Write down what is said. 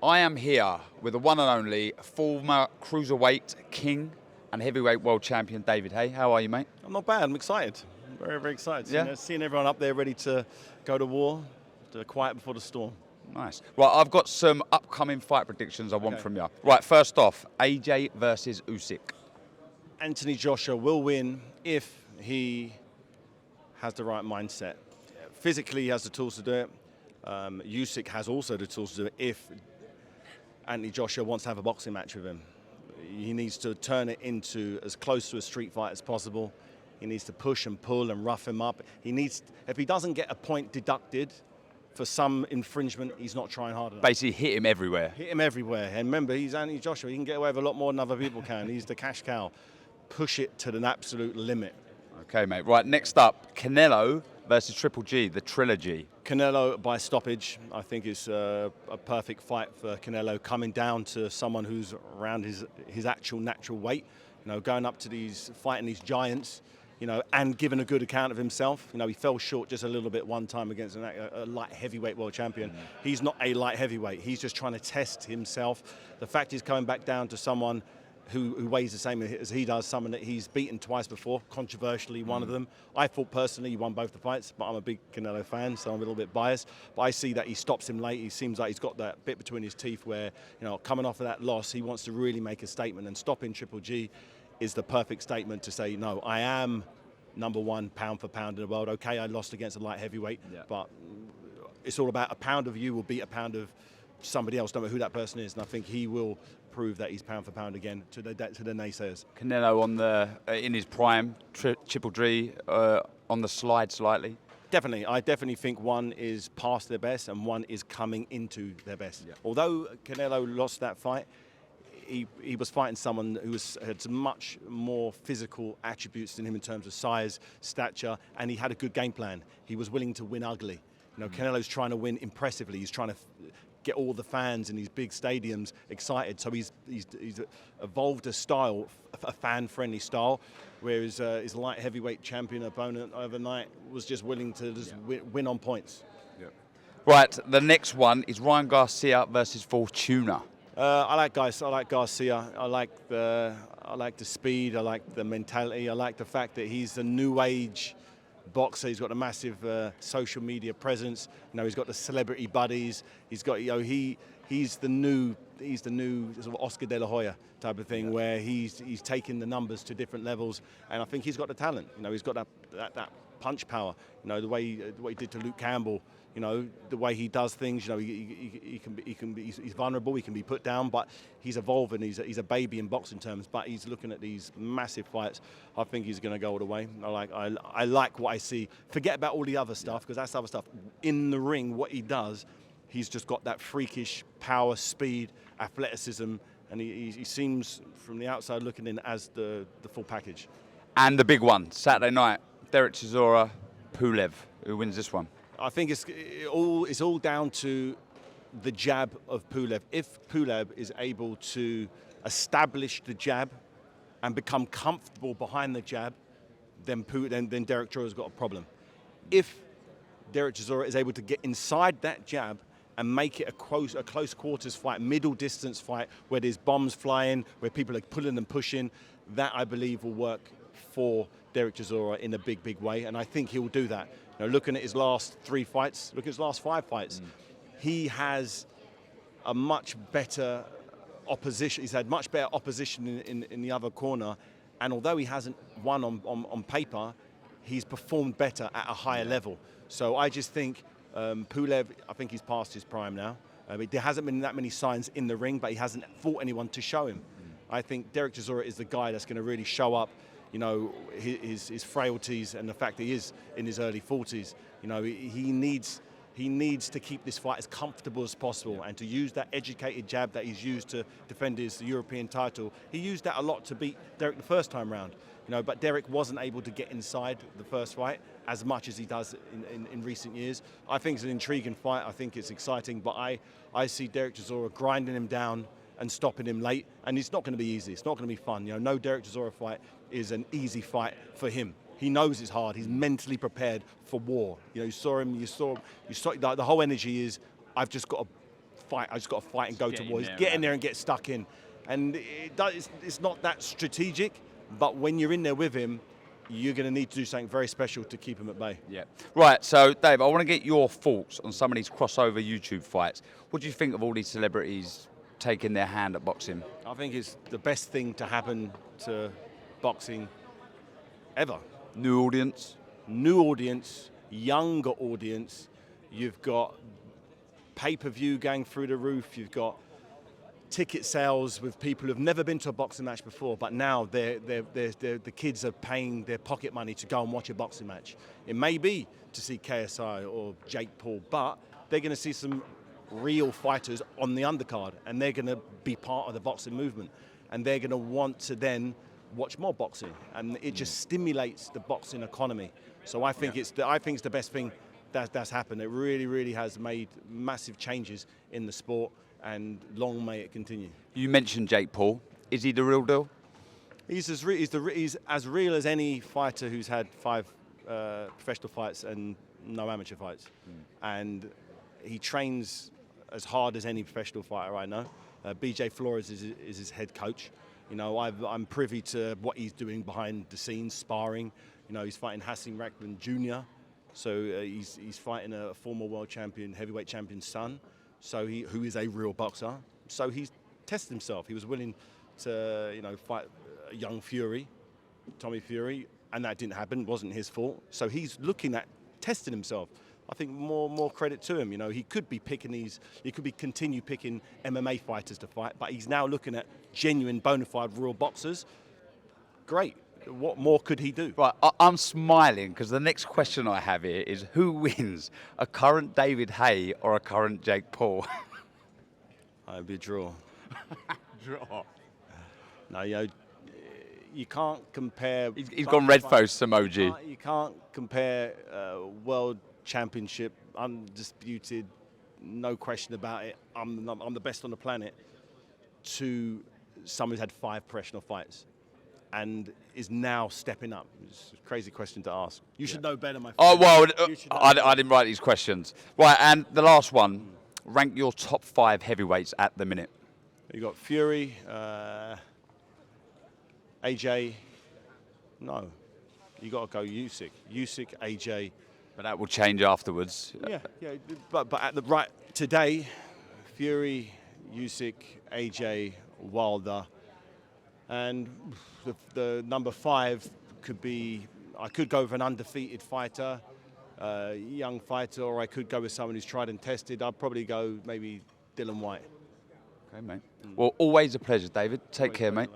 I am here with the one and only former cruiserweight king and heavyweight world champion David Haye. How are you, mate? I'm not bad. I'm excited. I'm very, very excited. Yeah? You know, seeing everyone up there ready to go to war, to quiet before the storm. Nice. Right, I've got some upcoming fight predictions I want from you. Right, first off, AJ versus Usyk. Anthony Joshua will win if he has the right mindset. Physically, he has the tools to do it. Usyk has also the tools to do it if Anthony Joshua wants to have a boxing match with him. He needs to turn it into as close to a street fight as possible. He needs to push and pull and rough him up. If he doesn't get a point deducted for some infringement, he's not trying hard enough. Basically hit him everywhere. Hit him everywhere. And remember, he's Anthony Joshua. He can get away with a lot more than other people can. He's the cash cow. Push it to the absolute limit. Okay, mate. Right, next up, Canelo versus Triple G, the trilogy. Canelo by stoppage, I think, is a perfect fight for Canelo, coming down to someone who's around his actual natural weight. You know, going up to fighting these giants, you know, and giving a good account of himself. You know, he fell short just a little bit one time against a light heavyweight world champion. He's not a light heavyweight. He's just trying to test himself. The fact he's coming back down to someone who weighs the same as he does, someone that he's beaten twice before, controversially one of them. I thought personally he won both the fights, but I'm a big Canelo fan, so I'm a little bit biased. But I see that he stops him late. He seems like he's got that bit between his teeth where, you know, coming off of that loss, he wants to really make a statement, and stopping Triple G is the perfect statement to say, no, I am #1 pound for pound in the world. Okay, I lost against a light heavyweight, but it's all about a pound of you will beat a pound of somebody else, no matter who that person is, and I think he will prove that he's pound for pound again to the naysayers. Canelo in his prime, Triple G on the slide slightly. Definitely, I definitely think one is past their best and one is coming into their best. Yeah. Although Canelo lost that fight, he was fighting someone who had much more physical attributes than him in terms of size, stature, and he had a good game plan. He was willing to win ugly. You know, Canelo's trying to win impressively. He's trying to get all the fans in these big stadiums excited. So he's evolved a style, a fan-friendly style, whereas his light heavyweight champion opponent overnight was just willing to just win on points. Yeah. Right, the next one is Ryan Garcia versus Fortuna. I like Garcia. I like the speed. I like the mentality. I like the fact that he's a new age boxer. He's got a massive social media presence. You know, he's got the celebrity buddies. He's got, you know, he's the new sort of Oscar De La Hoya type of thing, where he's taking the numbers to different levels, and I think he's got the talent. You know, he's got that punch power. You know, the way he did to Luke Campbell. You know, the way he does things. You know, he's vulnerable. He can be put down, but he's evolving. He's a baby in boxing terms, but he's looking at these massive fights. I think he's going to go all the way. I like what I see. Forget about all the other stuff, because that's other stuff. In the ring, what he does, he's just got that freakish power, speed, athleticism, and he seems, from the outside looking in, as the full package. And the big one, Saturday night, Derek Chisora, Pulev. Who wins this one? I think it's all down to the jab of Pulev. If Pulev is able to establish the jab and become comfortable behind the jab, then Derek Chisora's got a problem. If Derek Chisora is able to get inside that jab and make it a close quarters fight, middle distance fight, where there's bombs flying, where people are pulling and pushing, that I believe will work for Derek Chisora in a big, big way, and I think he'll do that. You know, looking at his last 3 fights, look at his last 5 fights, he has a much better opposition. He's had much better opposition in the other corner, and although he hasn't won on paper, he's performed better at a higher level. So I just think Pulev, I think he's past his prime now. There hasn't been that many signs in the ring, but he hasn't fought anyone to show him. I think Derek Chisora is the guy that's going to really show up, you know, his frailties and the fact that he is in his early 40s. You know, he needs to keep this fight as comfortable as possible, and to use that educated jab that he's used to defend his European title. He used that a lot to beat Derek the first time round. You know, but Derek wasn't able to get inside the first fight as much as he does in recent years. I think it's an intriguing fight. I think it's exciting, but I see Derek Chisora grinding him down and stopping him late, and it's not going to be easy. It's not going to be fun. You know, no Derek Chisora fight is an easy fight for him. He knows it's hard. He's mentally prepared for war. You know, you saw him. You saw the whole energy is, I've just got to fight. I just got to fight and go Get to in war. there, Get in there and get stuck in. And it's not that strategic, but when you're in there with him, you're going to need to do something very special to keep him at bay. Yeah. Right, so Dave, I want to get your thoughts on some of these crossover YouTube fights. What do you think of all these celebrities taking their hand at boxing? I think it's the best thing to happen to boxing ever. New audience? New audience, younger audience. You've got pay-per-view going through the roof. You've got ticket sales with people who've never been to a boxing match before, but now the kids are paying their pocket money to go and watch a boxing match. It may be to see KSI or Jake Paul, but they're going to see some real fighters on the undercard, and they're going to be part of the boxing movement, and they're going to want to then watch more boxing, and it just stimulates the boxing economy. So I think it's the best thing that's happened. It really, really has made massive changes in the sport, and long may it continue. You mentioned Jake Paul. Is he the real deal? He's as real as any fighter who's had 5 professional fights and no amateur fights. And he trains as hard as any professional fighter I know. BJ Flores is his head coach. You know, I'm privy to what he's doing behind the scenes, sparring. You know, he's fighting Hasim Rahman Jr. So he's fighting a former world champion, heavyweight champion's son. So who is a real boxer. So he's tested himself. He was willing to, you know, fight a young Fury, Tommy Fury, and that didn't happen. It wasn't his fault. So he's looking at testing himself. I think more credit to him. You know, he could be continue picking MMA fighters to fight, but he's now looking at genuine, bona fide, real boxers. Great. What more could he do? Right, I'm smiling because the next question I have here is who wins, a current David Haye or a current Jake Paul? It'd be a draw. Draw. No, you know, you can't compare. He's gone red face emoji. You can't compare world championship, undisputed, no question about it. I'm the best on the planet. To someone who's had 5 professional fights and is now stepping up. It's a crazy question to ask. You should know better, my friend. Oh, well, I didn't write these questions. Right, and the last one, rank your top 5 heavyweights at the minute. You got Fury, AJ. No, you got to go Usyk. Usyk, AJ. But that will change afterwards. Yeah. But at the right today, Fury, Usyk, AJ, Wilder, and the number 5 could be. I could go with an undefeated fighter, young fighter, or I could go with someone who's tried and tested. I'd probably go maybe Dylan White. Okay, mate. Well, always a pleasure, David. Take care, mate.